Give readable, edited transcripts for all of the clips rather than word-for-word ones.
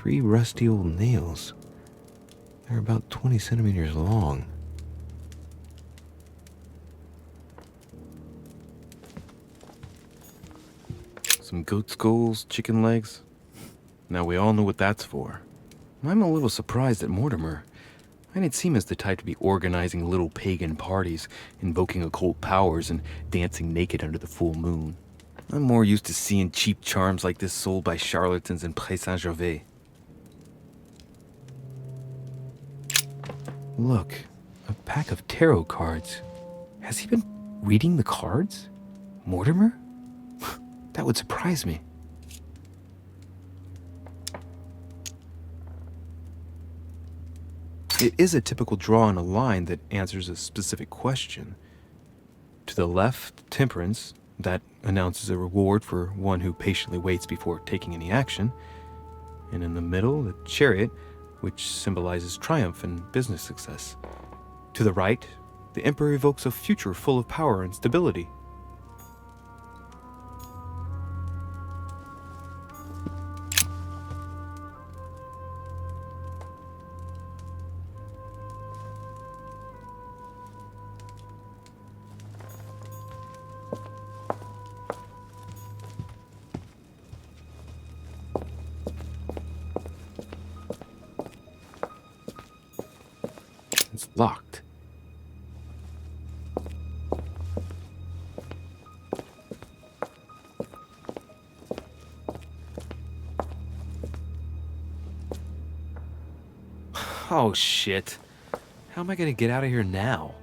3 rusty old nails. They're about 20 centimeters long. Some goat skulls, chicken legs. Now we all know what that's for. I'm a little surprised at Mortimer. I didn't seem as the type to be organizing little pagan parties, invoking occult powers, and dancing naked under the full moon. I'm more used to seeing cheap charms like this sold by charlatans in Pré Saint-Gervais. Look, a pack of tarot cards. Has he been reading the cards? Mortimer? That would surprise me. It is a typical draw on a line that answers a specific question. To the left, Temperance, that announces a reward for one who patiently waits before taking any action. And in the middle, the Chariot, which symbolizes triumph and business success. To the right, the Emperor evokes a future full of power and stability. It's locked. Oh shit. How am I gonna get out of here now?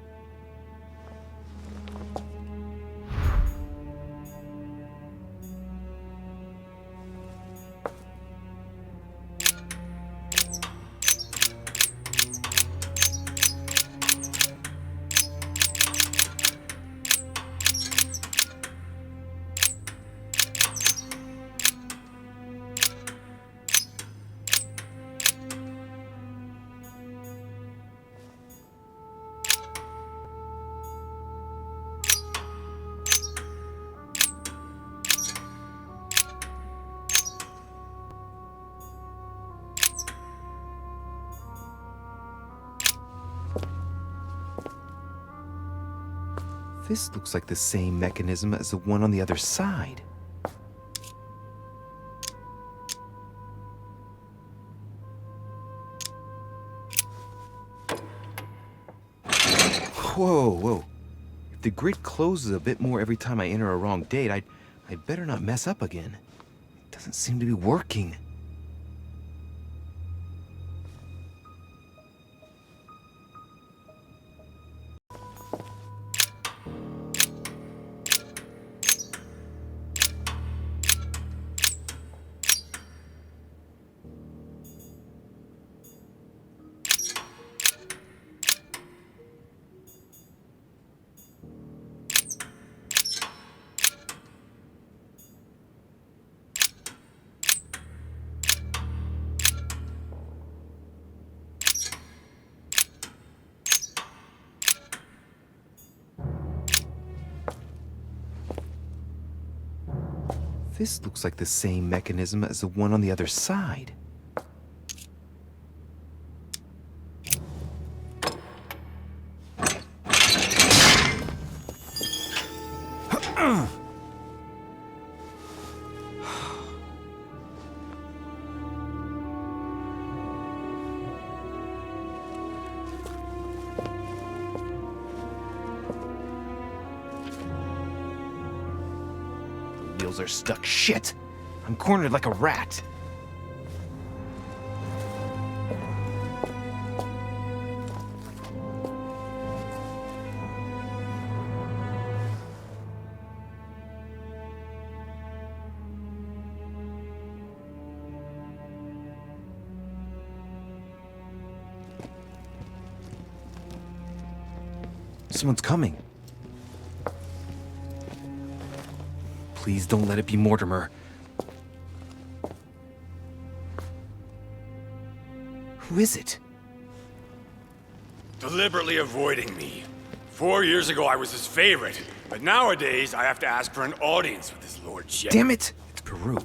This looks like the same mechanism as the one on the other side. Whoa. If the grid closes a bit more every time I enter a wrong date, I'd better not mess up again. It doesn't seem to be working. This looks like the same mechanism as the one on the other side. Wheels are stuck. Shit! I'm cornered like a rat. Someone's coming. Please don't let it be Mortimer. Who is it? Deliberately avoiding me. 4 years ago I was his favorite, but nowadays I have to ask for an audience with his lordship. Damn it! It's Peru.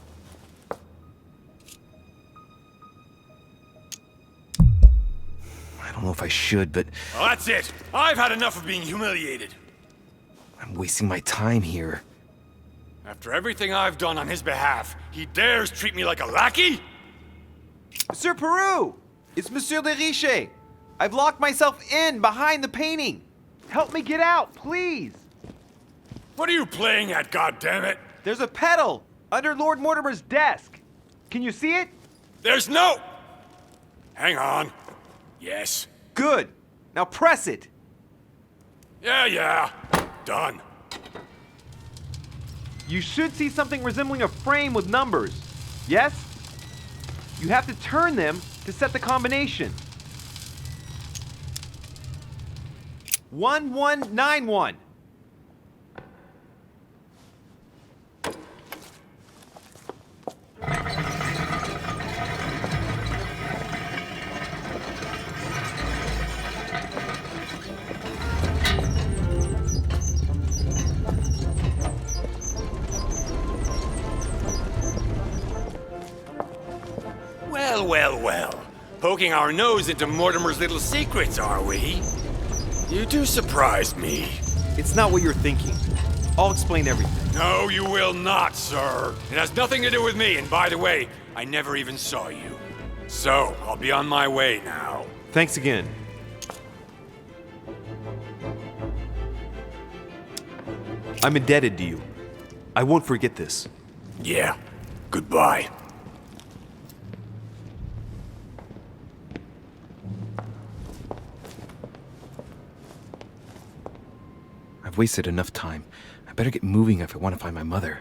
don't know if I should, but Well, that's it. I've had enough of being humiliated. I'm wasting my time here. After everything I've done on his behalf, he dares treat me like a lackey? Monsieur Peru! It's Monsieur de Riche! I've locked myself in behind the painting! Help me get out, please! What are you playing at, goddammit? There's a pedal under Lord Mortimer's desk. Can you see it? There's no... Hang on. Yes. Good. Now press it. Yeah. Done. You should see something resembling a frame with numbers. Yes? You have to turn them to set the combination. 1191. Well. Poking our nose into Mortimer's little secrets, are we? You do surprise me. It's not what you're thinking. I'll explain everything. No, you will not, sir. It has nothing to do with me, and by the way, I never even saw you. So, I'll be on my way now. Thanks again. I'm indebted to you. I won't forget this. Yeah. Goodbye. I've wasted enough time. I better get moving if I want to find my mother.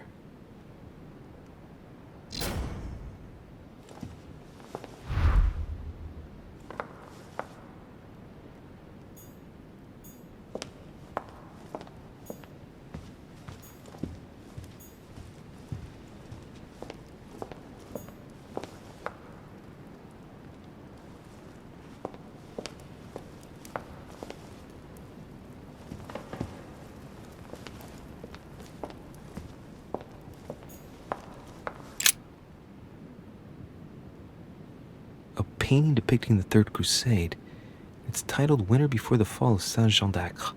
A painting depicting the Third Crusade. It's titled Winter Before the Fall of Saint-Jean d'Acre.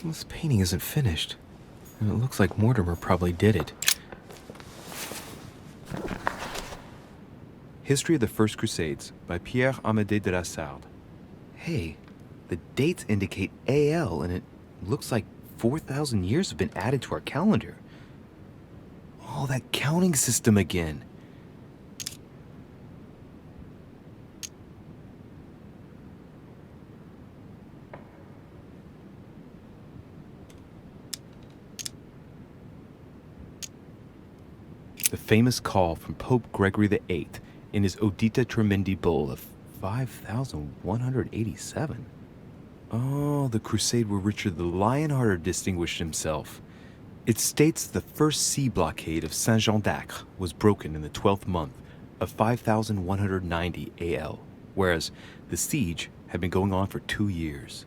This painting isn't finished, and it looks like Mortimer probably did it. History of the First Crusades by Pierre Amédée de la Sarde. Hey, the dates indicate AL, and it looks like 4,000 years have been added to our calendar. Oh, that counting system again. The famous call from Pope Gregory VIII in his Audita Tremendi Bull of 5,187. Oh, the crusade where Richard the Lionhearted distinguished himself. It states the first sea blockade of Saint-Jean d'Acre was broken in the 12th month of 5,190 AL, whereas the siege had been going on for 2 years.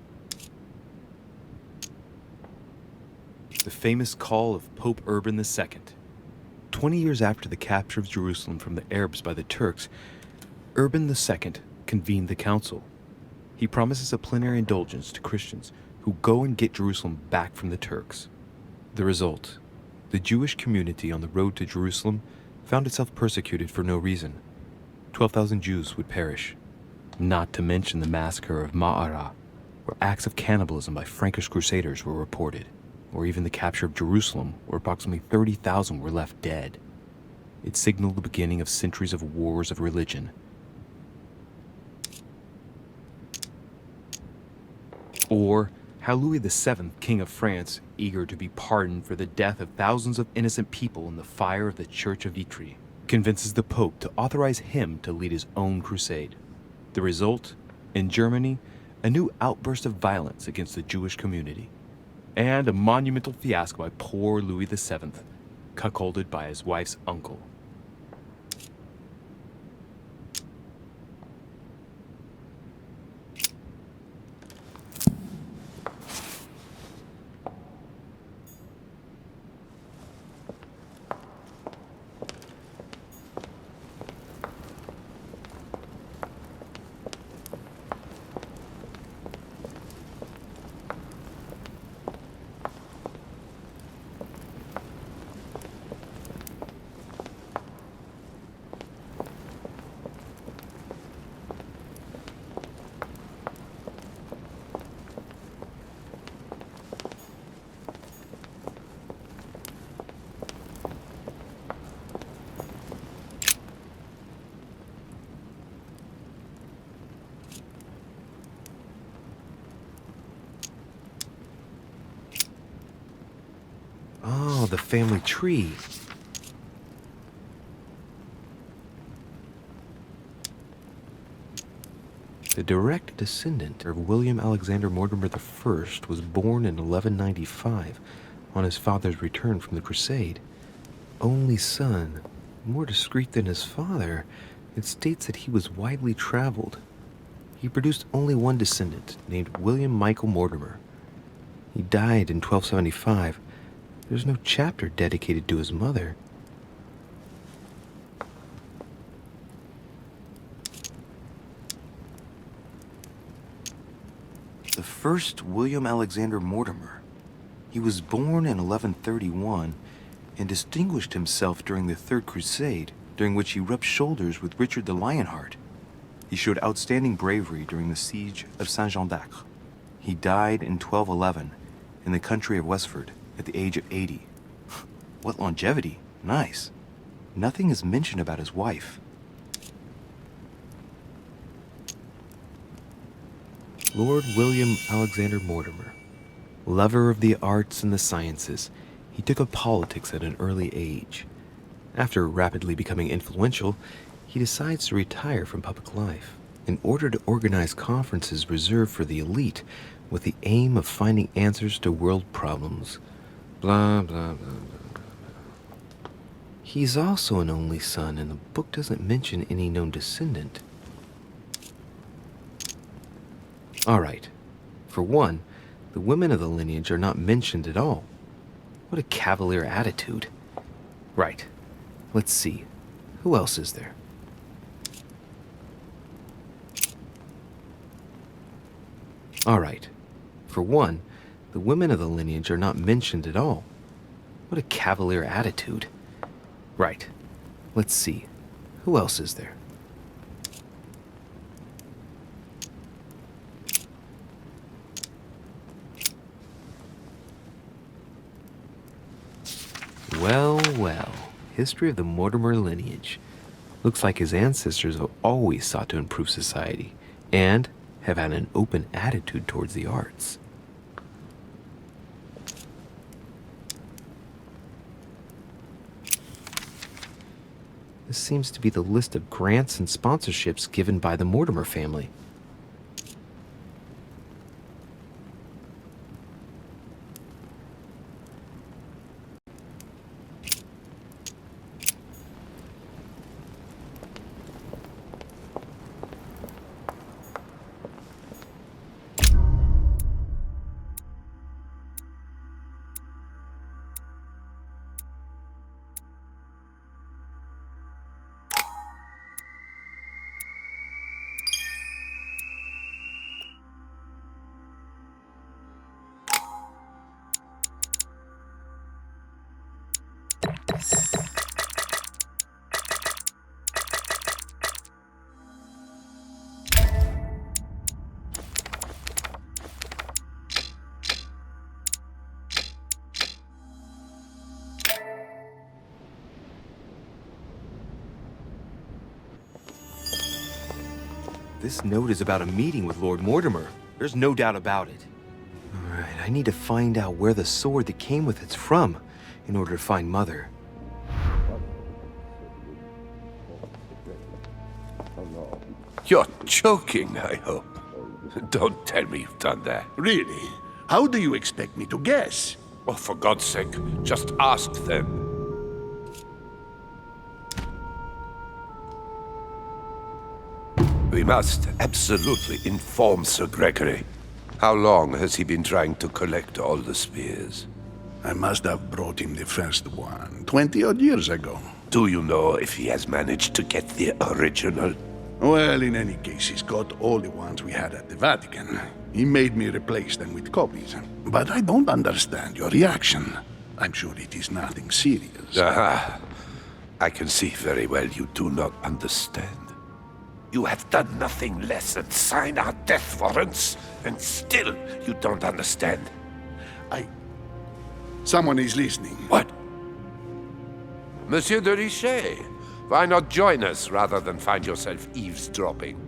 The famous call of Pope Urban II. 20 years after the capture of Jerusalem from the Arabs by the Turks, Urban II convened the council. He promises a plenary indulgence to Christians who go and get Jerusalem back from the Turks. The result, the Jewish community on the road to Jerusalem found itself persecuted for no reason. 12,000 Jews would perish, not to mention the massacre of Ma'ara, where acts of cannibalism by Frankish crusaders were reported, or even the capture of Jerusalem, where approximately 30,000 were left dead. It signaled the beginning of centuries of wars of religion. Or how Louis VII, King of France, eager to be pardoned for the death of thousands of innocent people in the fire of the Church of Vitry, convinces the Pope to authorize him to lead his own crusade. The result? In Germany, a new outburst of violence against the Jewish community, and a monumental fiasco by poor Louis VII, cuckolded by his wife's uncle. Oh, the family tree. The direct descendant of William Alexander Mortimer I was born in 1195 on his father's return from the Crusade. Only son, more discreet than his father, it states that he was widely traveled. He produced only one descendant, named William Michael Mortimer. He died in 1275. There's no chapter dedicated to his mother. The first William Alexander Mortimer. He was born in 1131 and distinguished himself during the Third Crusade, during which he rubbed shoulders with Richard the Lionheart. He showed outstanding bravery during the siege of Saint-Jean d'Acre. He died in 1211 in the country of Westford at the age of 80. What longevity! Nice. Nothing is mentioned about his wife. Lord William Alexander Mortimer. Lover of the arts and the sciences, he took up politics at an early age. After rapidly becoming influential, he decides to retire from public life in order to organize conferences reserved for the elite with the aim of finding answers to world problems. Blah, blah, blah, blah, blah. He's also an only son, and the book doesn't mention any known descendant. All right. For one, the women of the lineage are not mentioned at all. What a cavalier attitude. Right. Let's see. Who else is there? All right. For one, the women of the lineage are not mentioned at all. What a cavalier attitude. Right. Let's see. Who else is there? Well, well. History of the Mortimer lineage. Looks like his ancestors have always sought to improve society and have had an open attitude towards the arts. This seems to be the list of grants and sponsorships given by the Mortimer family. This note is about a meeting with Lord Mortimer. There's no doubt about it. All right, I need to find out where the sword that came with it's from in order to find Mother. You're joking, I hope. Don't tell me you've done that. Really? How do you expect me to guess? Oh, for God's sake, just ask them. We must absolutely inform Sir Gregory. How long has he been trying to collect all the spears? I must have brought him the first one 20-odd years ago. Do you know if he has managed to get the original? Well, in any case, he's got all the ones we had at the Vatican. He made me replace them with copies. But I don't understand your reaction. I'm sure it is nothing serious. Aha. I can see very well you do not understand. You have done nothing less than sign our death warrants, and still you don't understand. Someone is listening. What? Monsieur de Richet, why not join us rather than find yourself eavesdropping?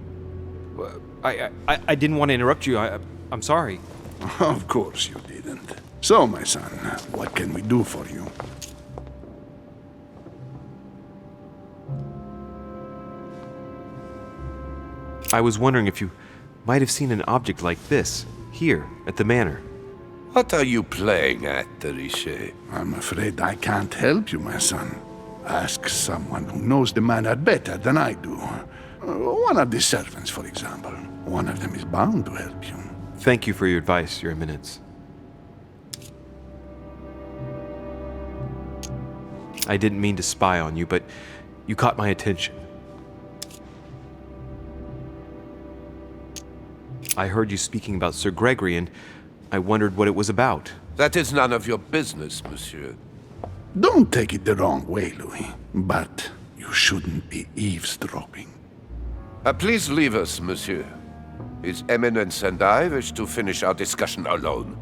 I didn't want to interrupt you. I'm sorry. Of course you didn't. So, my son, what can we do for you? I was wondering if you might have seen an object like this, here, at the manor. What are you playing at, de Richet? I'm afraid I can't help you, my son. Ask someone who knows the manor better than I do. One of the servants, for example. One of them is bound to help you. Thank you for your advice, Your Eminence. I didn't mean to spy on you, but you caught my attention. I heard you speaking about Sir Gregory, and I wondered what it was about. That is none of your business, monsieur. Don't take it the wrong way, Louis, but you shouldn't be eavesdropping. Please leave us, monsieur. His Eminence and I wish to finish our discussion alone.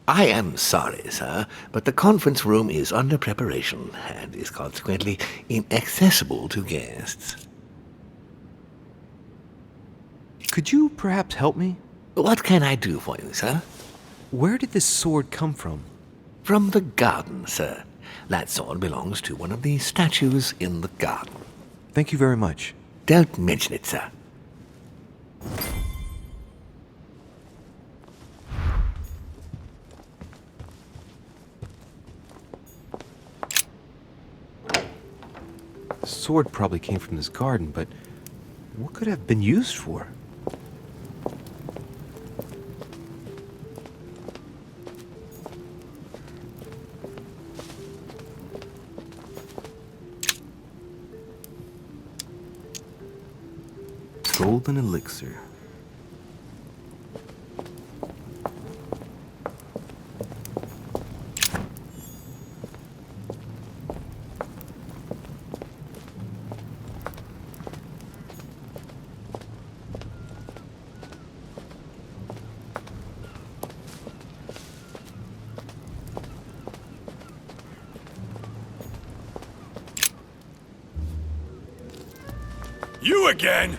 I am sorry, sir, but the conference room is under preparation and is consequently inaccessible to guests. Could you perhaps help me? What can I do for you, sir? Where did this sword come from? From the garden, sir. That sword belongs to one of the statues in the garden. Thank you very much. Don't mention it, sir. The sword probably came from this garden, but what could it have been used for? Golden elixir. You again?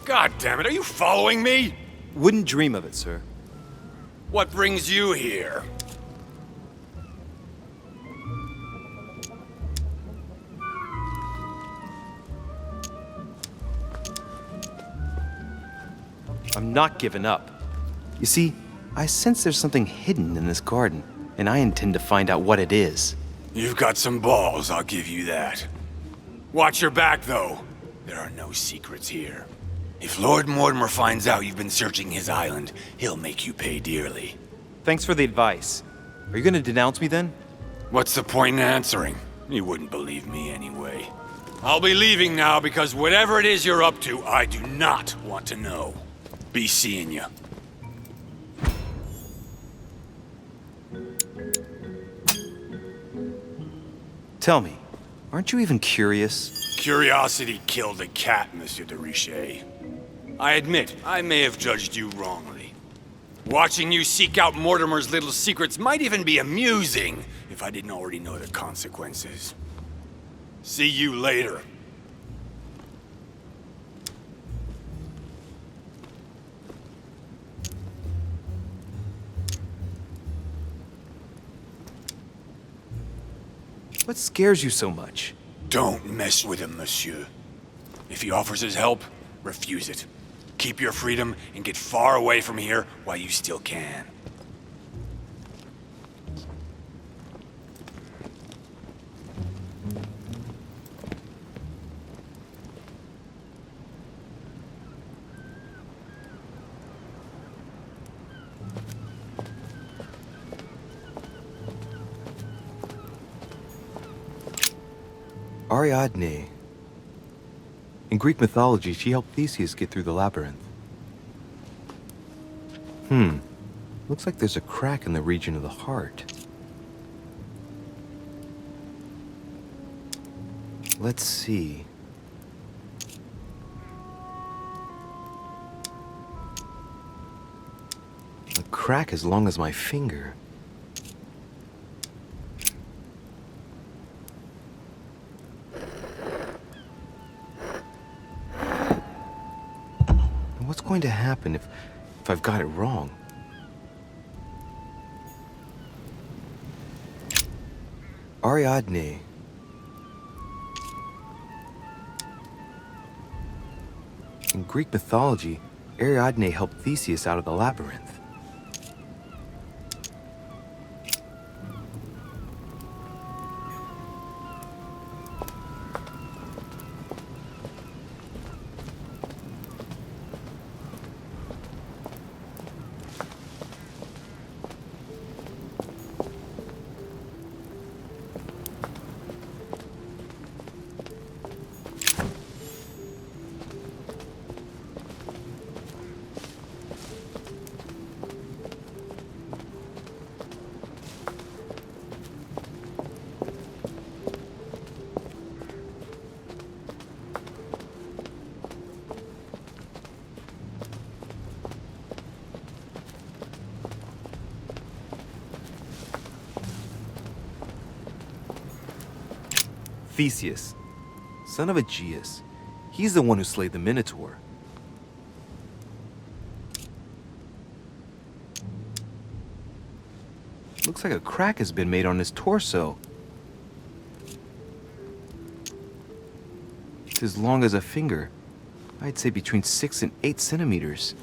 God damn it, are you following me? Wouldn't dream of it, sir. What brings you here? I'm not giving up. You see, I sense there's something hidden in this garden, and I intend to find out what it is. You've got some balls, I'll give you that. Watch your back, though. There are no secrets here. If Lord Mortimer finds out you've been searching his island, he'll make you pay dearly. Thanks for the advice. Are you gonna denounce me then? What's the point in answering? You wouldn't believe me anyway. I'll be leaving now because whatever it is you're up to, I do not want to know. Be seeing ya. Tell me, Aren't you even curious? Curiosity killed a cat, Monsieur de Richet. I admit, I may have judged you wrongly. Watching you seek out Mortimer's little secrets might even be amusing if I didn't already know the consequences. See you later. What scares you so much? Don't mess with him, monsieur. If he offers his help, refuse it. Keep your freedom and get far away from here while you still can. Ariadne. In Greek mythology, she helped Theseus get through the labyrinth. Looks like there's a crack in the region of the heart. Let's see. A crack as long as my finger. What's going to happen if I've got it wrong? Ariadne. In Greek mythology, Ariadne helped Theseus out of the labyrinth. Theseus, son of Aegeus. He's the one who slayed the Minotaur. Looks like a crack has been made on his torso. It's as long as a finger. I'd say between 6 and 8 centimeters.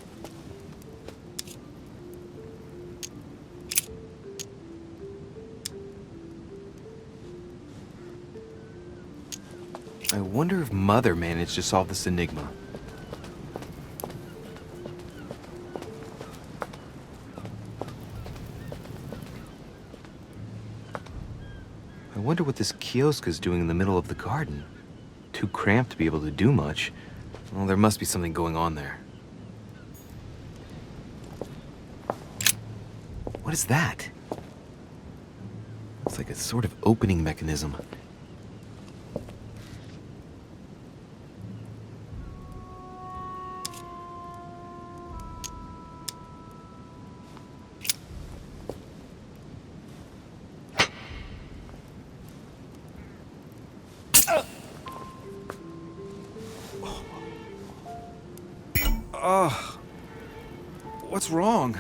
I wonder if Mother managed to solve this enigma. I wonder what this kiosk is doing in the middle of the garden. Too cramped to be able to do much. Well, there must be something going on there. What is that? Looks like a sort of opening mechanism. What's wrong?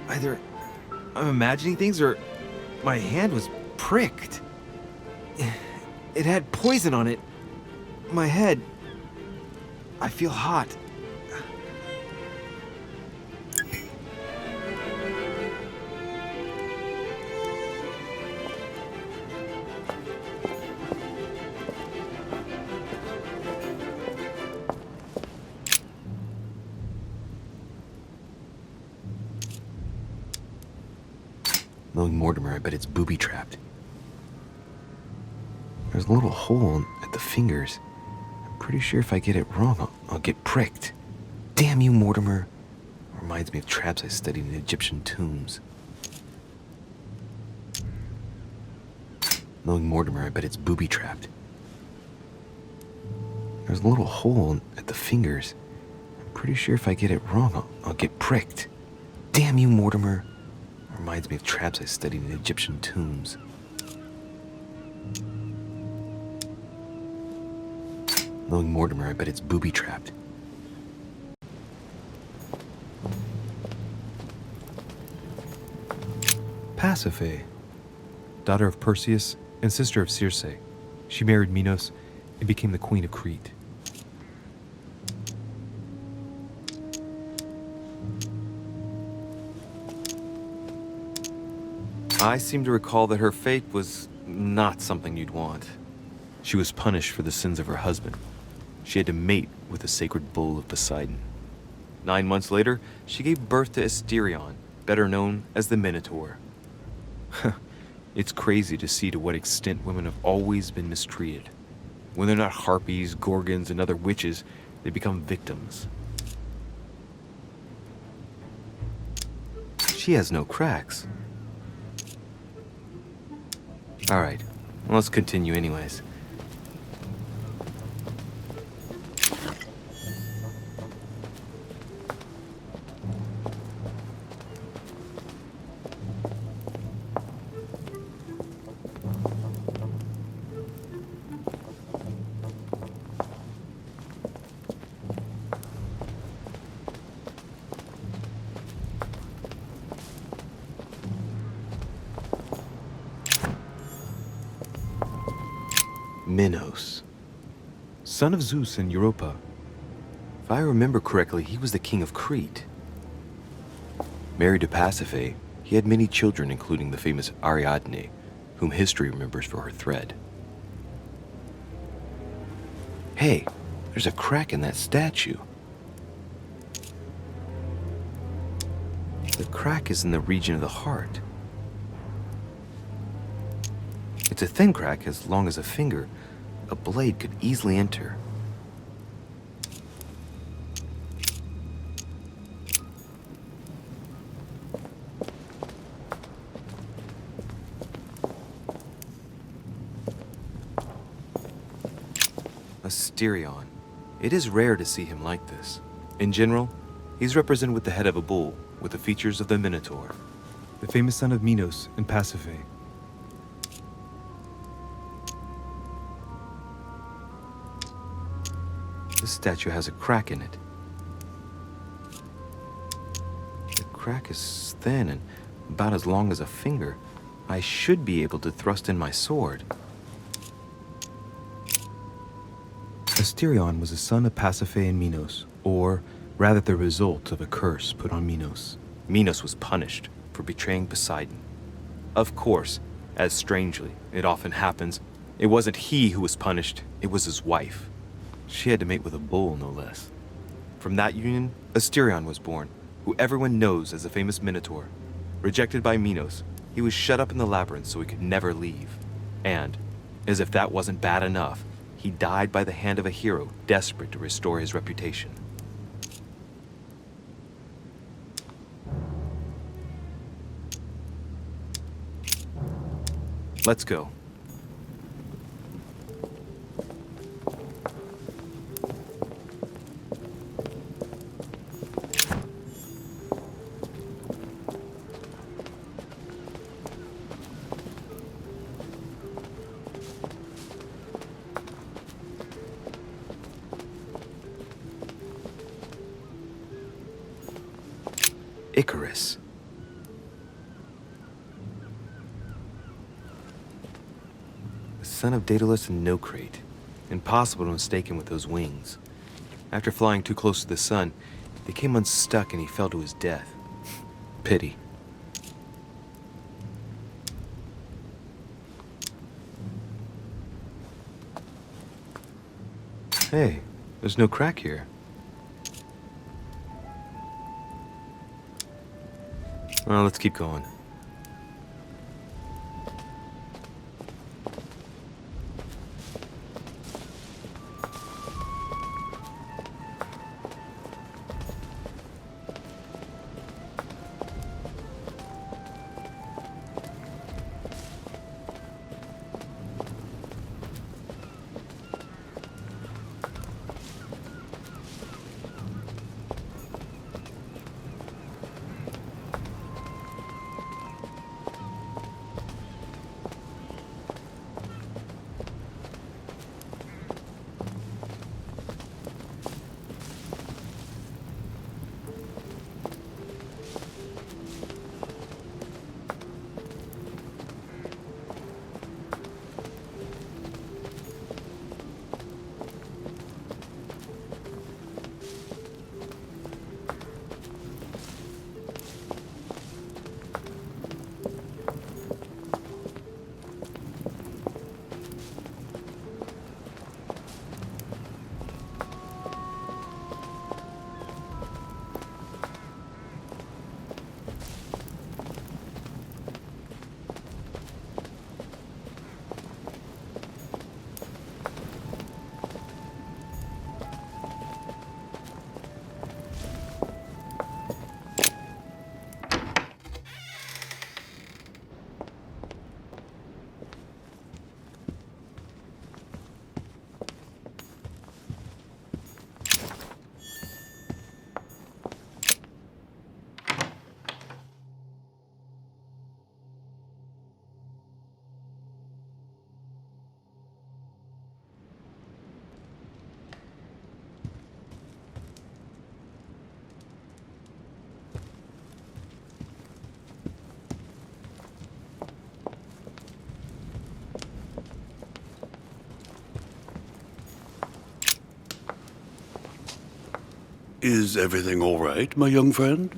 Either I'm imagining things or my hand was pricked. It had poison on it. My head. I feel hot. Knowing Mortimer, I bet it's booby-trapped. There's a little hole at the fingers. I'm pretty sure if I get it wrong, I'll get pricked. Damn you, Mortimer. Reminds me of traps I studied in Egyptian tombs. Knowing Mortimer, I bet it's booby-trapped. There's a little hole at the fingers. I'm pretty sure if I get it wrong, I'll get pricked. Damn you, Mortimer. Reminds me of traps I studied in Egyptian tombs. Knowing Mortimer, I bet it's booby-trapped. Pasiphae, daughter of Perseus and sister of Circe, she married Minos and became the queen of Crete. I seem to recall that her fate was not something you'd want. She was punished for the sins of her husband. She had to mate with the sacred bull of Poseidon. 9 months later, she gave birth to Asterion, better known as the Minotaur. It's crazy to see to what extent women have always been mistreated. When they're not harpies, gorgons, and other witches, they become victims. She has no cracks. Alright, well, let's continue anyways. Minos, son of Zeus and Europa. If I remember correctly, he was the king of Crete. Married to Pasiphae, he had many children, including the famous Ariadne, whom history remembers for her thread. Hey, there's a crack in that statue. The crack is in the region of the heart. It's a thin crack as long as a finger. A blade could easily enter. Asterion. It is rare to see him like this. In general, he's represented with the head of a bull, with the features of the Minotaur. The famous son of Minos and Pasiphae. This statue has a crack in it. The crack is thin and about as long as a finger. I should be able to thrust in my sword. Asterion was a son of Pasiphae and Minos, or rather the result of a curse put on Minos. Minos was punished for betraying Poseidon. Of course, as strangely it often happens, it wasn't he who was punished, it was his wife. She had to mate with a bull, no less. From that union, Asterion was born, who everyone knows as the famous Minotaur. Rejected by Minos, he was shut up in the labyrinth so he could never leave. And, as if that wasn't bad enough, he died by the hand of a hero desperate to restore his reputation. Let's go. Icarus. The son of Daedalus and Nocrate. Impossible to mistake him with those wings. After flying too close to the sun, they came unstuck and he fell to his death. Pity. Hey, there's no crack here. Well, let's keep going. Is everything all right, my young friend?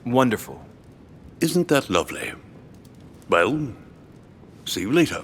Wonderful. Isn't that lovely? Well, see you later.